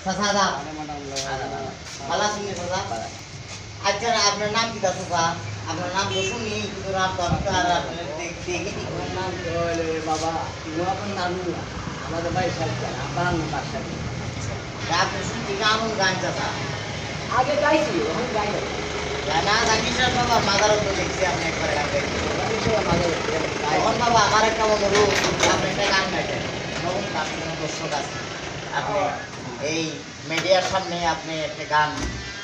চাচা দা ভালো আছেন চাচা? আচ্ছা আপনার নাম কি চাচা? আপনার নাম তো শুনি কিন্তু নাম তো আমি তো আর আপনার দেখিনি। আমার নাম তো হলো বাবা আপনার নাম না আমাদের বাড়ি সাথে আপনার নাম বাসা আপনি শুনছি কেমন গান চাচা? আগে গাইছি এখন গাই না জাকির বাবা মাদারও তো দেখছি আপনি একবার গান গাইছেন। আমাদের তখন বাবা আমার একটা অনুরোধ, আপনি একটা গান গাইতেন তখন আপনি কোনো দর্শক আছে, আপনি এই মিডিয়ার সামনে আপনি একটা গান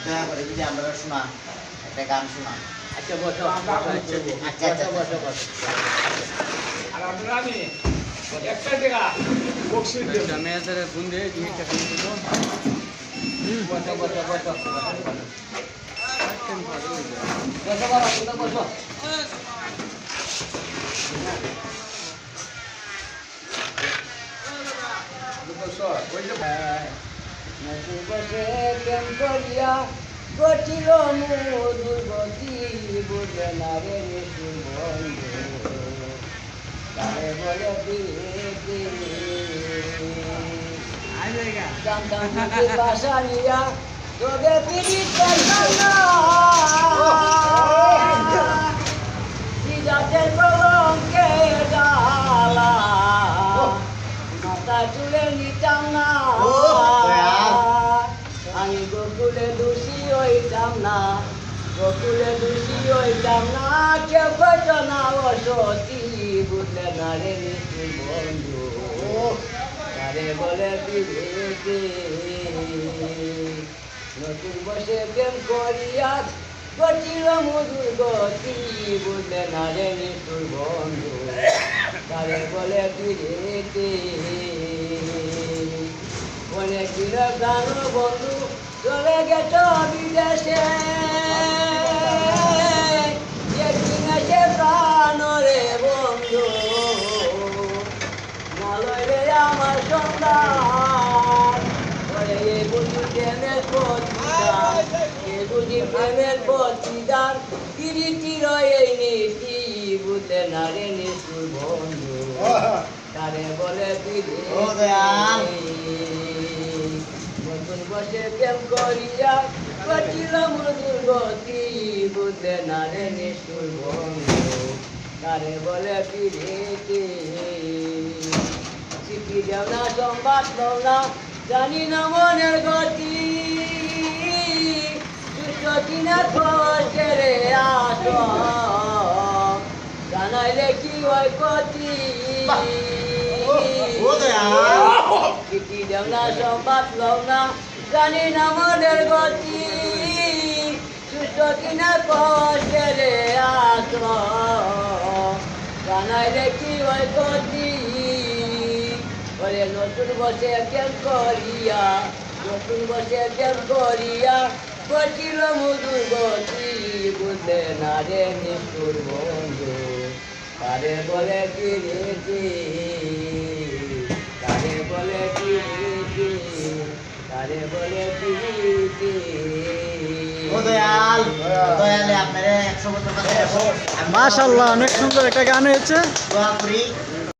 দয়া করে যদি আমরা শোনা, একটা গান শোনা। আচ্ছা বসো আচ্ছা আচ্ছা বসো বসো আর আপনারা আমি একটা টাকা বক্সির দেব মেয়েদের ফোন দিয়ে জিনিসটা ফোন করবো বসো বসো বসো বসো বাবা তুমি বসো ওই যে বসে কেন করিয়া গঠিল দুর্গতি বুঝে না রে বন্ধু তারে বলে জানতাম বাসা নিয়া তোকে পিড়ি যাদের কলঙ্কে ডালা মাথা চুলে নিতাম না আমি গোকুলে দোষী হইতাম না গোকুলে দোষী হইতাম না কেউ কত না অসতী বুঝলে না রে নিশ্চয় বন্ধু তারে বলে বিভেদে নতুন বসে প্রেম করিয়া গতিল মধুর গতি বুঝলে না রে নিশ্চয় বন্ধু তারে বলে বিভেদে অনেক দিন গান বন্ধু চলে গেছ বিদেশে একদিন এসে প্রাণ রে বন্ধু নালয় রে আমার সন্তান ওরে এ বুঝি প্রেমের প্রতিদান এ বুঝি প্রেমের প্রতিদান কিরিটি রয়ে নীতি বুঝলে না রে নিশুর বন্ধু তারে বলে ও দয়াল। নতুন বসে প্রেম করিয়া গঠিল মধুর গতি বুঝলে না রে নিশুর বন্ধু তারে বলে পিড়িতে চিঠি দেও না সংবাদ দাও না জানি না মনের গতি সুস্থ কিনা খোঁজে রে আস জানাইলে কি হয় ক্ষতি ও দয়াল। চিঠি দেও না সংবাদ লও না জানি না মনের গতি সুস্থ কিনা খোঁজে রে আস জানাইলে কি হয় ক্ষতি ওরে নতুন বসে প্রেম করিয়া নতুন বসে প্রেম করিয়া গঠিল মধুর গতি বুঝলে না রে নিষ্ঠুর বন্ধু তারে বলে পিড়িতি তারে বলে পিড়িতি তারে বলে পিড়িতি ও দয়াল, দয়ালে আপনারা 100 বছর কাছে মাশাআল্লাহ অনেক সুন্দর একটা গান হয়েছে। দোয়া করি